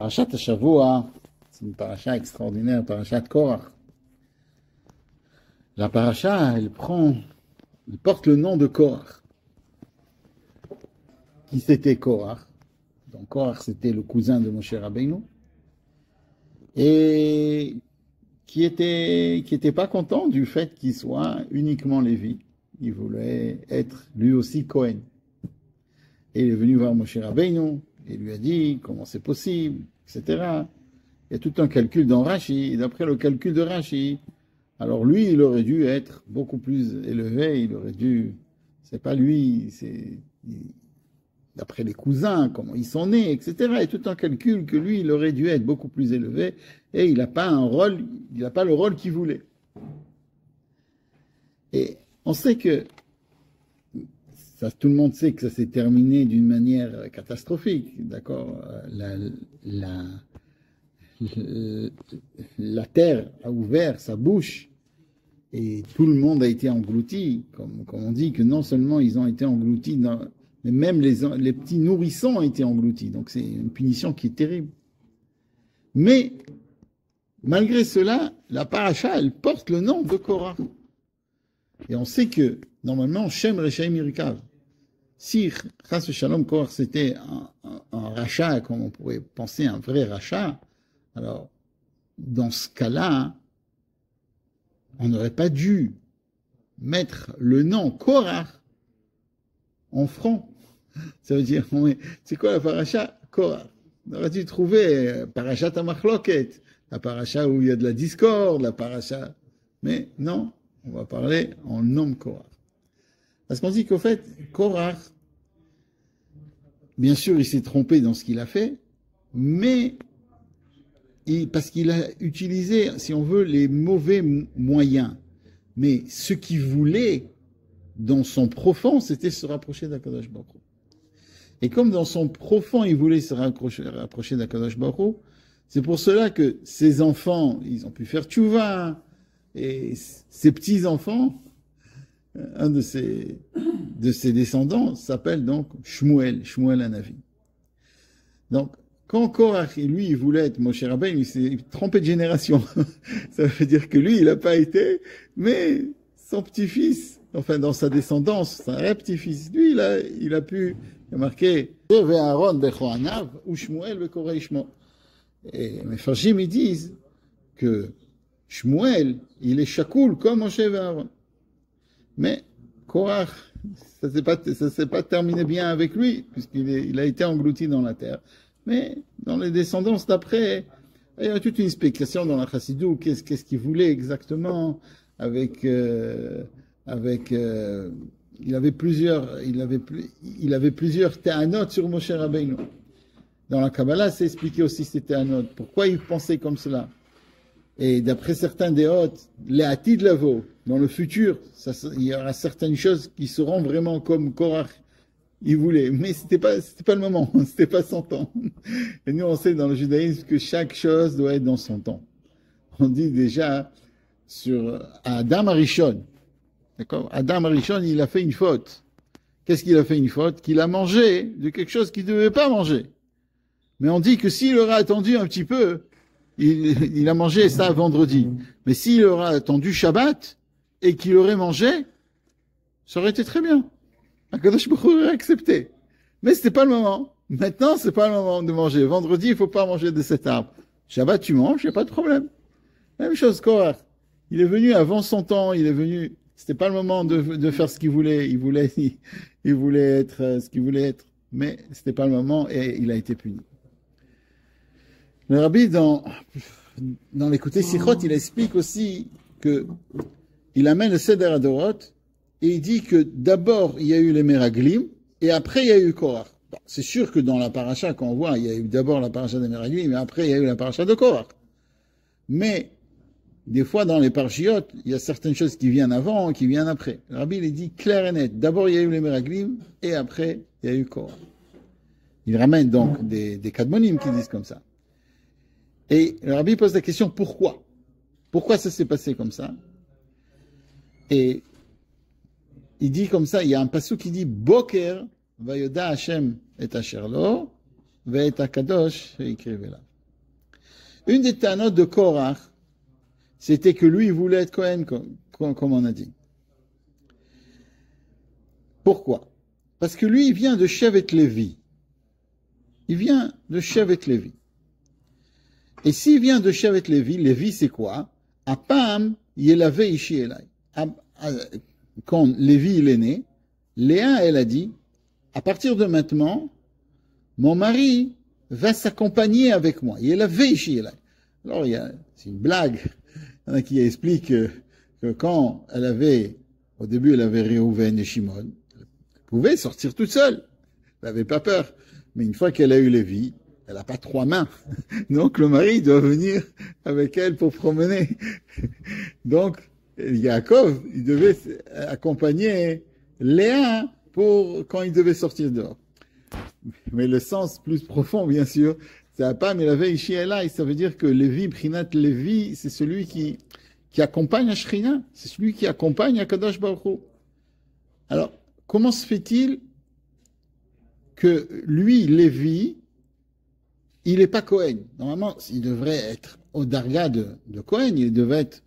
Parashat Hashavua, c'est une paracha extraordinaire, parashat Korach. La paracha, elle porte le nom de Korach. Qui c'était Korach? Donc Korach, c'était le cousin de Moshe Rabbeinu. Et qui était pas content du fait qu'il soit uniquement Lévi. Il voulait être lui aussi Cohen. Et il est venu voir Moshe Rabbeinu et lui a dit comment c'est possible, etc. Il y a tout un calcul dans Rashi. D'après le calcul de Rashi, alors lui, il aurait dû être beaucoup plus élevé. Il aurait dû, c'est pas lui, c'est d'après les cousins, comment ils sont nés, etc. Il y a tout un calcul que lui, il aurait dû être beaucoup plus élevé. Et il n'a pas le rôle qu'il voulait. Et on sait que ça, tout le monde sait que ça s'est terminé d'une manière catastrophique, d'accord? La terre a ouvert sa bouche et tout le monde a été englouti, comme on dit que non seulement ils ont été engloutis, mais même les petits nourrissons ont été engloutis. Donc c'est une punition qui est terrible. Mais malgré cela, la paracha, elle porte le nom de Korach. Et on sait que normalement, Shem Rechaim Yirkav. Si Chas Shalom Korach c'était un rachat, comme on pourrait penser un vrai rachat, alors dans ce cas-là, on n'aurait pas dû mettre le nom Korach en franc. Ça veut dire, c'est quoi la paracha? Korach. On aurait dû trouver parachat Amachloket, la paracha où il y a de la discorde, la paracha. Mais non, on va parler en nom Korach. Parce qu'on dit qu'au fait, Korach, bien sûr, il s'est trompé dans ce qu'il a fait, mais parce qu'il a utilisé, si on veut, les mauvais moyens. Mais ce qu'il voulait, dans son profond, c'était se rapprocher d'Akadosh Baruch Hu. Et comme dans son profond, il voulait se rapprocher d'Akadosh Baruch Hu, c'est pour cela que ses enfants, ils ont pu faire tchouva, et ses petits-enfants, un de ses descendants s'appelle donc Shmuel Hanavi. Donc, quand Korach, lui, il voulait être Moshe Rabbeinu, il s'est trompé de génération. Ça veut dire que lui, il n'a pas été, mais son petit-fils, enfin, dans sa descendance, son petit-fils, lui, il a pu, il a marqué, Aaron bechoanav, ou Shmuel bekorei shmo. Et mes farshim, ils disent que Shmuel, il est chakoul comme Moshe et Aaron. Mais Korach, ça s'est pas terminé bien avec lui, puisqu'il a été englouti dans la terre. Mais dans les descendances d'après, il y a toute une spéculation dans la Chassidou, qu'est-ce qu'il voulait exactement il avait plusieurs ta'anot sur Moshe Rabbeinu. Dans la Kabbalah, c'est expliqué aussi ces ta'anot. Pourquoi il pensait comme cela? Et d'après certains déhot, les Atid Lavo, dans le futur, il y aura certaines choses qui seront vraiment comme Korach il voulait. Mais c'était pas le moment, c'était pas son temps. Et nous, on sait dans le judaïsme que chaque chose doit être dans son temps. On dit déjà sur Adam Arishon, d'accord? Adam Arishon, il a fait une faute. Qu'est-ce qu'il a fait une faute? Qu'il a mangé de quelque chose qu'il ne devait pas manger. Mais on dit que s'il aurait attendu un petit peu, il a mangé ça vendredi. Mais s'il aura attendu Shabbat et qu'il aurait mangé, ça aurait été très bien. Akadosh Baruch Hu aurait accepté. Mais c'était pas le moment. Maintenant, c'est pas le moment de manger. Vendredi, il faut pas manger de cet arbre. Shabbat, tu manges, il n'y a pas de problème. Même chose, Korach. Il est venu avant son temps, c'était pas le moment de faire ce qu'il voulait. Il voulait être ce qu'il voulait être. Mais c'était pas le moment et il a été puni. Le Rabbi, dans l'écouté Sichot, il explique aussi que il amène le Seder Adorot et il dit que d'abord il y a eu les Meraglim et après il y a eu Korach. Bon, c'est sûr que dans la paracha qu'on voit, il y a eu d'abord la paracha des Meraglim, mais après il y a eu la paracha de Korach. Mais des fois dans les parchiotes, il y a certaines choses qui viennent avant, qui viennent après. Le Rabbi il dit clair et net. D'abord il y a eu les Meraglim et après il y a eu Korach. Il ramène donc des Kadmonim qui disent comme ça. Et le Rabbi pose la question, pourquoi? Pourquoi ça s'est passé comme ça? Et il dit comme ça, il y a un passage qui dit, Boker, vayoda Hashem et asher lo, ve'et hakadosh ve'ikrev elav. Une des tanotes de Korach, c'était que lui, il voulait être Kohen, comme on a dit. Pourquoi? Parce que lui, il vient de Shevet Lévi. Il vient de Shevet Lévi. Et s'il vient de Shevet Lévi, Lévi c'est quoi? Apam Yelave Ishi Elai. Quand Lévi il est né, Léa elle a dit, à partir de maintenant, mon mari va s'accompagner avec moi. Yelave Ishi Elai. Alors c'est une blague. Il y en a qui expliquent que quand elle avait, au début elle avait Réhouven et Shimon, elle pouvait sortir toute seule. Elle n'avait pas peur. Mais une fois qu'elle a eu Lévi, elle n'a pas 3 mains. Donc le mari doit venir avec elle pour promener. Donc Yaakov, il devait accompagner Léa pour quand il devait sortir dehors. Mais le sens plus profond, bien sûr, c'est à pas, mais la veille ici et là, ça veut dire que Lévi, Prinat Lévi, c'est celui qui accompagne à Shrina, c'est celui qui accompagne à Kadosh Baruch Hu. Alors, comment se fait-il que lui, Lévi, il n'est pas Cohen? Normalement, il devrait être au darga de Cohen, il devait être,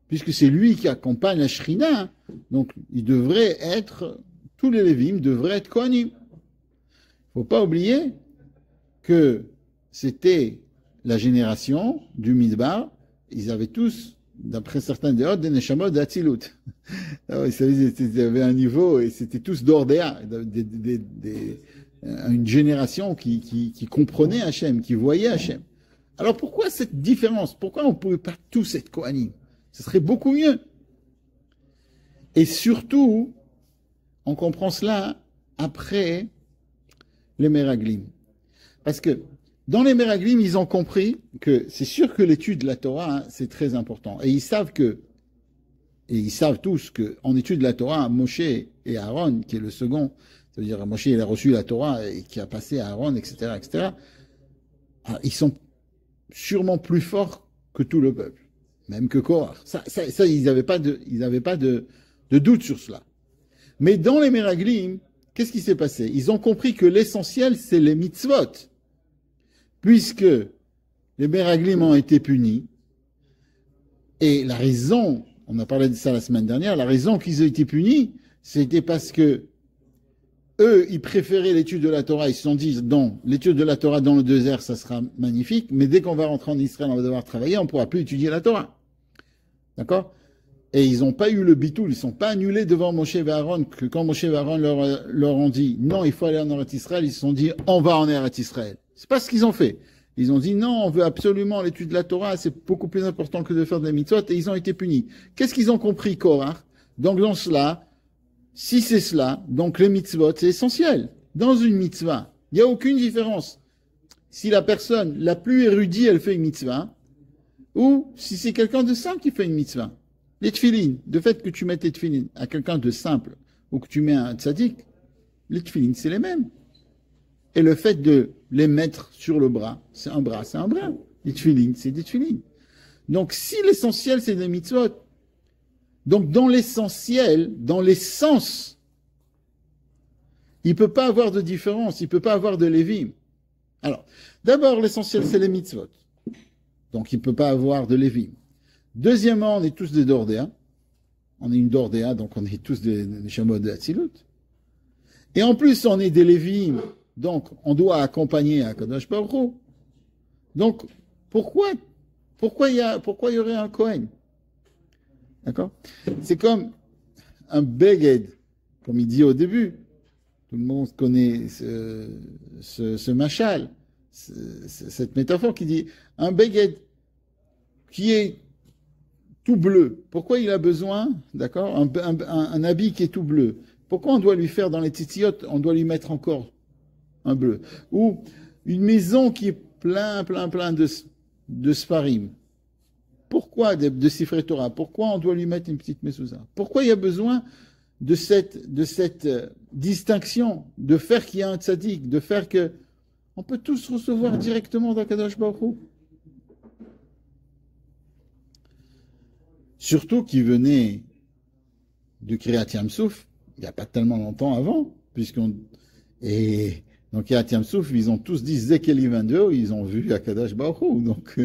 puisque c'est lui qui accompagne la Shrina, donc il devrait être, tous les Lévim devraient être Kohanim. Il ne faut pas oublier que c'était la génération du Midbar, ils avaient tous, d'après certains déots, des Neshamot d'Atzilut. Ils avaient un niveau, et c'était tous d'Ordéa, une génération qui comprenait Hachem, qui voyait Hachem. Alors pourquoi cette différence? Pourquoi on ne pouvait pas tous être Kohanim? Ce serait beaucoup mieux. Et surtout, on comprend cela après les Meraglim. Parce que dans les Meraglim, ils ont compris que c'est sûr que l'étude de la Torah, c'est très important. Et ils savent tous qu'en étude de la Torah, Moshe et Aaron, qui est le second, ça veut dire Moshe, il a reçu la Torah et qui a passé à Aaron, etc., etc., ils sont sûrement plus forts que tout le peuple, même que Korach. Ça ils n'avaient pas de doute sur cela. Mais dans les Meraglim, qu'est-ce qui s'est passé? Ils ont compris que l'essentiel, c'est les mitzvot. Puisque les Meraglim ont été punis, et la raison, on a parlé de ça la semaine dernière, la raison qu'ils ont été punis, c'était parce que eux, ils préféraient l'étude de la Torah, ils se sont dit, non, l'étude de la Torah dans le désert, ça sera magnifique, mais dès qu'on va rentrer en Israël, on va devoir travailler, on ne pourra plus étudier la Torah. D'accord? Et ils n'ont pas eu le bitoul, ils ne sont pas annulés devant Moshe et Aaron, que quand Moshe et Aaron leur ont dit, non, il faut aller en Eretz Israël, ils se sont dit, on va en Eretz Israël. C'est pas ce qu'ils ont fait. Ils ont dit, non, on veut absolument l'étude de la Torah, c'est beaucoup plus important que de faire des mitzvot, et ils ont été punis. Qu'est-ce qu'ils ont compris, Korach? Donc dans cela, si c'est cela, donc les mitzvot, c'est essentiel. Dans une mitzvah, il n'y a aucune différence. Si la personne la plus érudite, elle fait une mitzvah, ou si c'est quelqu'un de simple qui fait une mitzvah. Les tefilines, le fait que tu mettes les tefilines à quelqu'un de simple, ou que tu mets un tzaddik, les tefilines, c'est les mêmes. Et le fait de les mettre sur le bras, c'est un bras, c'est un bras. Les tefilines, c'est des tefilines. Donc si l'essentiel, c'est des mitzvot, donc dans l'essentiel, dans l'essence, il ne peut pas avoir de différence, il ne peut pas avoir de lévim. Alors, d'abord, l'essentiel, c'est les mitzvot. Donc il ne peut pas avoir de lévim. Deuxièmement, on est tous des Dordéa. On est une Dordéa, donc on est tous des chameaux de Hatzilut. Et en plus, on est des lévim, donc on doit accompagner à Kadosh Baruch Hu. Donc, pourquoi il y aurait un Kohen? D'accord? C'est comme un beged, comme il dit au début. Tout le monde connaît ce machal, cette métaphore qui dit un beged qui est tout bleu. Pourquoi il a besoin, d'accord, un habit qui est tout bleu? Pourquoi on doit lui faire dans les titiotes, on doit lui mettre encore un bleu? Ou une maison qui est plein de sfarim. Pourquoi de Sifrei Torah? Pourquoi on doit lui mettre une petite mezouza? Pourquoi il y a besoin de cette distinction, de faire qu'il y a un tzaddik, de faire que on peut tous recevoir directement dans Kadosh Baruch Hu? Surtout qu'il venait de Kiryat Yam Souf, il n'y a pas tellement longtemps avant, et Donc, Yat Yam Souf, ils ont tous dit Zekeli 22, ils ont vu Akadosh Baruch Hu. Donc,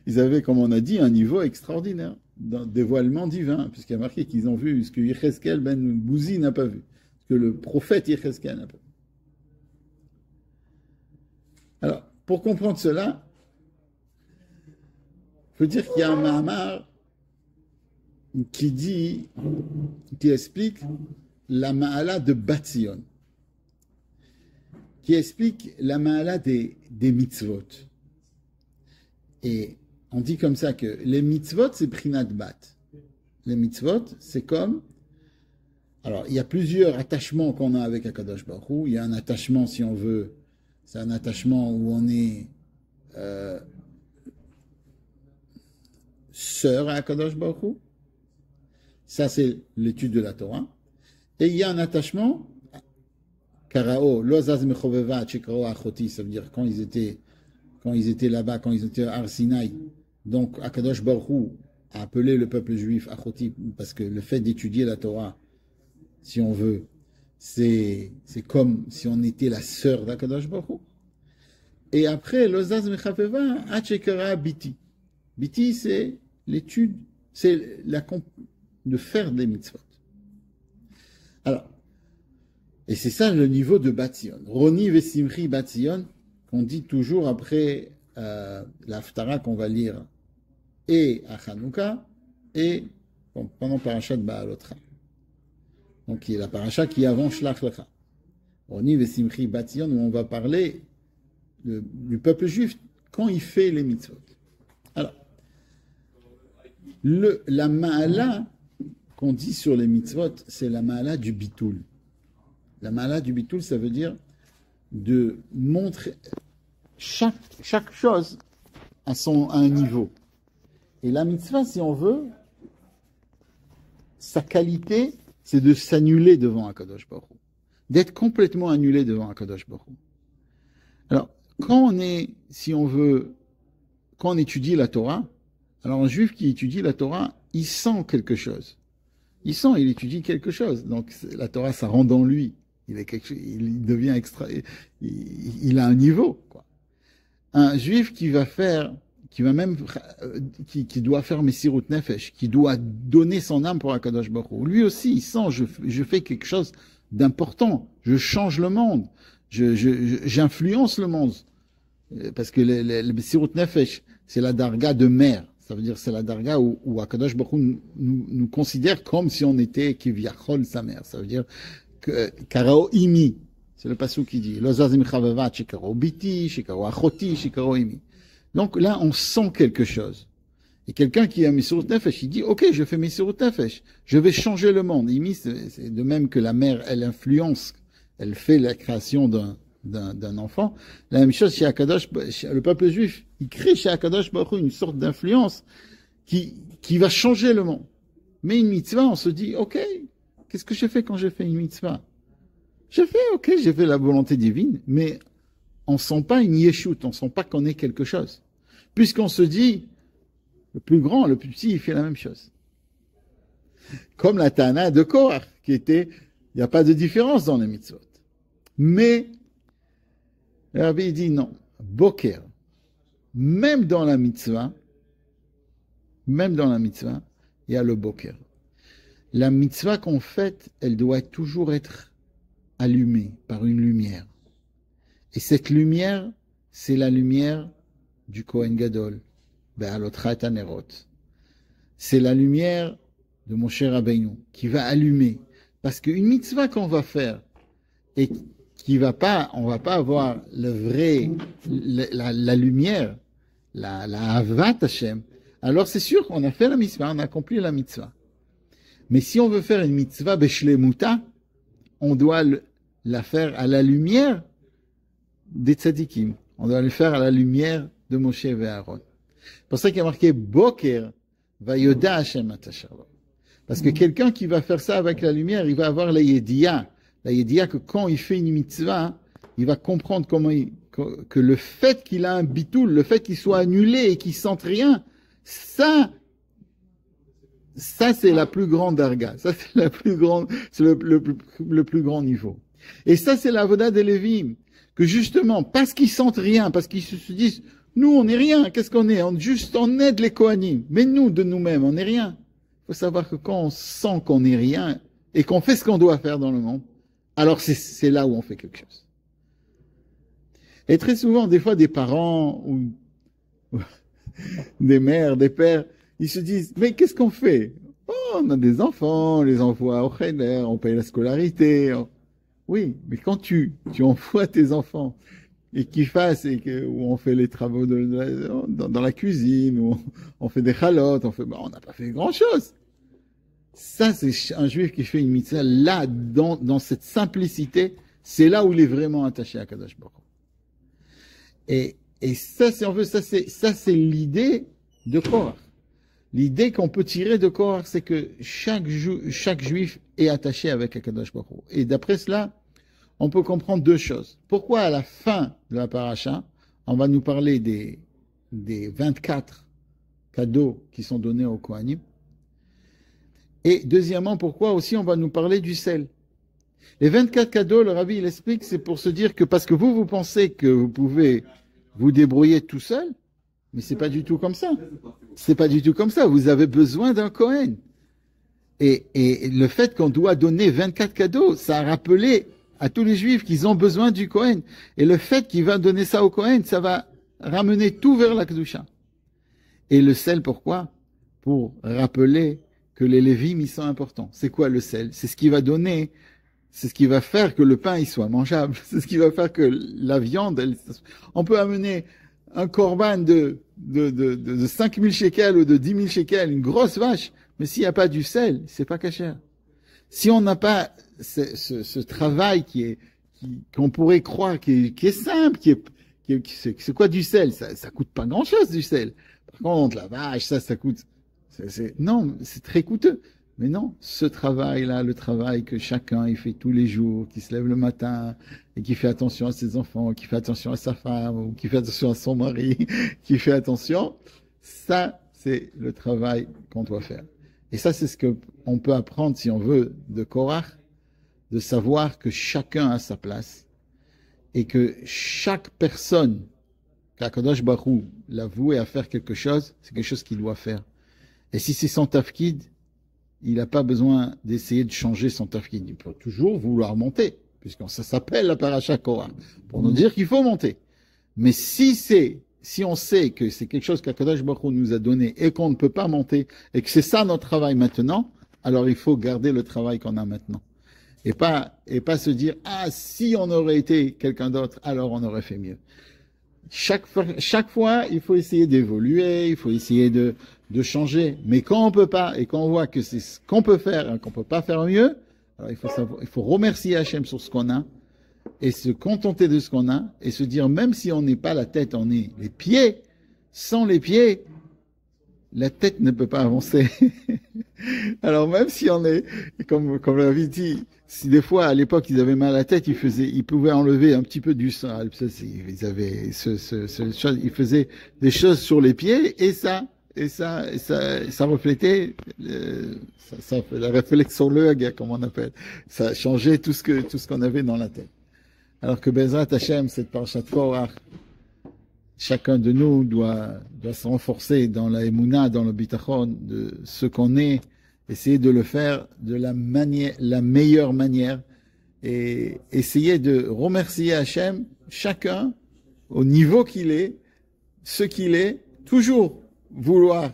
ils avaient, comme on a dit, un niveau extraordinaire, d'un dévoilement divin, puisqu'il y a marqué qu'ils ont vu ce que Yecheskel ben Bouzi n'a pas vu, ce que le prophète Yecheskel n'a pas vu. Alors, pour comprendre cela, il faut dire qu'il y a un Mahamar qui explique la Ma'ala de Batzion, qui explique la Ma'ala des mitzvot. Et on dit comme ça que les mitzvot, c'est Prinat Bat. Les mitzvot, c'est comme... Alors, il y a plusieurs attachements qu'on a avec Akadosh Baruch Hu. Il y a un attachement, si on veut, c'est un attachement où on est sœur à Akadosh Baruch Hu. Ça, c'est l'étude de la Torah. Et il y a un attachement, Karao, Lozaz Mechoveva, Chekrao Achoti, ça veut dire quand ils étaient là-bas, quand ils étaient à Har Sinaï. Donc, Akadosh Baruch Hu a appelé le peuple juif Achoti, parce que le fait d'étudier la Torah, si on veut, c'est comme si on était la sœur d'Akadosh Baruch Hu. Et après, Lozaz Mechoveva, Achekara Biti. Biti, c'est l'étude, c'est de faire des mitzvot. Alors, et c'est ça le niveau de Batzion. Roni Vesimri Batzion, qu'on dit toujours après l'Haftara qu'on va lire et à Hanouka et pendant Parashat Ba'alotra. Donc, il y a la Parashat qui est avant Shlach Lecha. Roni Vesimri Batzion, où on va parler du peuple juif quand il fait les mitzvot. Alors, la Ma'ala qu'on dit sur les mitzvot, c'est la Ma'ala du Bitoul. La Ma'ala du Bitoul, ça veut dire de montrer chaque chose à un niveau. Et la mitzvah, si on veut, sa qualité, c'est de s'annuler devant Akadosh Baruch Hu, d'être complètement annulé devant Akadosh Baruch Hu. Alors, quand on étudie la Torah, alors un juif qui étudie la Torah, il sent quelque chose. Il étudie quelque chose. Donc la Torah, ça rentre dans lui. Il devient extra. Il a un niveau, quoi. Un juif qui doit faire Messirut Nefesh, qui doit donner son âme pour Akadosh Baruch Hu. Lui aussi, il sent, je fais quelque chose d'important. Je change le monde. J'influence le monde. Parce que le Messirut Nefesh, c'est la darga de mère. Ça veut dire c'est la darga où Akadosh Baruch Hu nous considère comme si on était Kivyachol sa mère. Ça veut dire que Karao Imi, c'est le passage qui dit Lozazim Chavavat, Shikaro Biti, Shikaro Achoti, Shikaro Imi. Donc là, on sent quelque chose. Et quelqu'un qui a Messirut Nefesh, il dit ok, je fais Messirut Nefesh, je vais changer le monde. Imi, c'est de même que la mère, elle influence, elle fait la création d'un enfant. La même chose chez Akadosh, le peuple juif, il crée chez Akadosh Baruch Hu une sorte d'influence qui va changer le monde. Mais une mitzvah, on se dit, ok, qu'est-ce que j'ai fait quand j'ai fait une mitzvah? J'ai fait la volonté divine, mais on sent pas une yeshut, on sent pas qu'on est quelque chose. Puisqu'on se dit, le plus grand, le plus petit, il fait la même chose. Comme la Tana de Korach, il n'y a pas de différence dans les mitzvot. Mais, le Rabbi dit non, Boker, même dans la mitzvah, il y a le Boker. La mitzvah qu'on fait, elle doit toujours être allumée par une lumière. Et cette lumière, c'est la lumière du Kohen Gadol, Be'alotra et Anerot. C'est la lumière de Moshe Rabbeinu qui va allumer. Parce qu'une mitzvah qu'on va faire et on va pas avoir le vrai, la lumière, la Avat Hashem, alors c'est sûr qu'on a fait la mitzvah, on a accompli la mitzvah. Mais si on veut faire une mitzvah Beshlemuta, on doit la faire à la lumière des tzadikim. On doit le faire à la lumière de Moshe et Aaron. C'est pour ça qu'il y a marqué Boker Vayoda Hashem Atasharlo. Parce que quelqu'un qui va faire ça avec la lumière, il va avoir la yediya. La yediya que quand il fait une mitzvah, il va comprendre que le fait qu'il a un bitoul, le fait qu'il soit annulé et qu'il sente rien, ça c'est la plus grande darga. Ça c'est la plus grande, c'est le plus grand niveau. Et ça c'est la voda des Lévim. que justement, parce qu'ils sentent rien, parce qu'ils se disent, nous, on n'est rien, qu'est-ce qu'on est? On aide les Kohanim. Mais nous, de nous-mêmes, on n'est rien. Il faut savoir que quand on sent qu'on n'est rien et qu'on fait ce qu'on doit faire dans le monde, alors c'est là où on fait quelque chose. Et très souvent, des fois, des parents ou des mères, des pères, ils se disent, mais qu'est-ce qu'on fait? Oh, on a des enfants, on les envoie au Cheder, on paye la scolarité. Oui, mais quand tu envoies tes enfants et qu'ils fassent, où on fait les travaux dans la cuisine, où on fait des chalotes, on n'a pas fait grand-chose. Ça, c'est un juif qui fait une mitzvah. Là, dans cette simplicité, c'est là où il est vraiment attaché à Kadosh Baruch Hu. Et ça, si on veut, ça c'est l'idée de Korach. L'idée qu'on peut tirer de Korach, c'est que chaque juif est attaché avec Kadosh Baruch Hu. Et d'après cela, on peut comprendre deux choses. Pourquoi à la fin de la paracha, on va nous parler des 24 cadeaux qui sont donnés aux Kohanim. Et deuxièmement, pourquoi aussi on va nous parler du sel. Les 24 cadeaux, le Rabbi il explique, c'est pour se dire que parce que vous pensez que vous pouvez vous débrouiller tout seul, mais c'est pas du tout comme ça. C'est pas du tout comme ça. Vous avez besoin d'un Kohen. Et le fait qu'on doit donner 24 cadeaux, ça a rappelé à tous les Juifs qu'ils ont besoin du Kohen. Et le fait qu'il va donner ça au Kohen, ça va ramener tout vers la Kedusha. Et le sel, pourquoi? Pour rappeler que les Lévim, ils sont importants. C'est quoi le sel? C'est ce qui va donner, c'est ce qui va faire que le pain, il soit mangeable. C'est ce qui va faire que la viande, on peut amener un korban de 5000 shekels ou de 10 000 shekels, une grosse vache, mais s'il n'y a pas du sel, c'est pas cachère. Si on n'a pas ce travail qu'on pourrait croire qui est simple, c'est quoi du sel? Ça coûte pas grand chose du sel. Par contre, la vache, ça coûte, non, c'est très coûteux. Mais non, ce travail-là, le travail que chacun il fait tous les jours, qui se lève le matin et qui fait attention à ses enfants, qui fait attention à sa femme, ou qui fait attention à son mari, qui fait attention, ça, c'est le travail qu'on doit faire. Et ça, c'est ce qu'on peut apprendre, si on veut, de Korach, de savoir que chacun a sa place et que chaque personne qu'Akadosh Baruch Hu l'a voué à faire quelque chose, c'est quelque chose qu'il doit faire. Et si c'est son tafkid, il n'a pas besoin d'essayer de changer son tafkid. Il peut toujours vouloir monter, puisque ça s'appelle la paracha Korach, pour nous dire qu'il faut monter. Mais si on sait que c'est quelque chose qu'Akadosh Baruch Hu nous a donné et qu'on ne peut pas monter, et que c'est ça notre travail maintenant, alors il faut garder le travail qu'on a maintenant. Et pas se dire, ah, si on aurait été quelqu'un d'autre, alors on aurait fait mieux. Chaque fois, il faut essayer d'évoluer, il faut essayer de changer. Mais quand on peut pas, et quand on voit que c'est ce qu'on peut faire, et qu'on peut pas faire mieux, alors il faut remercier Hachem sur ce qu'on a, et se contenter de ce qu'on a, et se dire, même si on n'est pas la tête, on est les pieds. Sans les pieds, la tête ne peut pas avancer. Alors même si on est, comme l'avait dit, si des fois à l'époque ils avaient mal à la tête, ils pouvaient enlever un petit peu du sang. Ils avaient ils faisaient des choses sur les pieds et ça reflétait, la réflexion comme on appelle. Ça changeait tout ce qu'on avait dans la tête. Alors que Bezrat Hashem, cette parashat Korach, chacun de nous doit se renforcer dans la émouna, dans le bitachon, de ce qu'on est, essayer de le faire de la meilleure manière, et essayer de remercier Hachem, chacun, au niveau qu'il est, ce qu'il est, toujours vouloir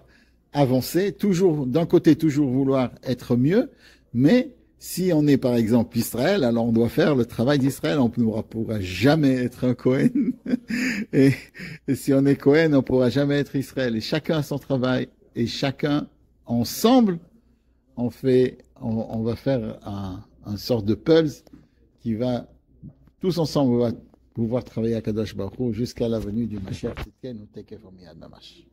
avancer, toujours, d'un côté, toujours vouloir être mieux, mais si on est par exemple Israël, alors on doit faire le travail d'Israël, on ne pourra jamais être un Kohen. et si on est Kohen, on ne pourra jamais être Israël. Et chacun a son travail, et chacun, ensemble, on va faire un sort de pulse qui va, tous ensemble, on va pouvoir travailler à Kadosh Baruch Hu jusqu'à la venue du Mashiach Tzidkenu Tekef Umiyad Mamash.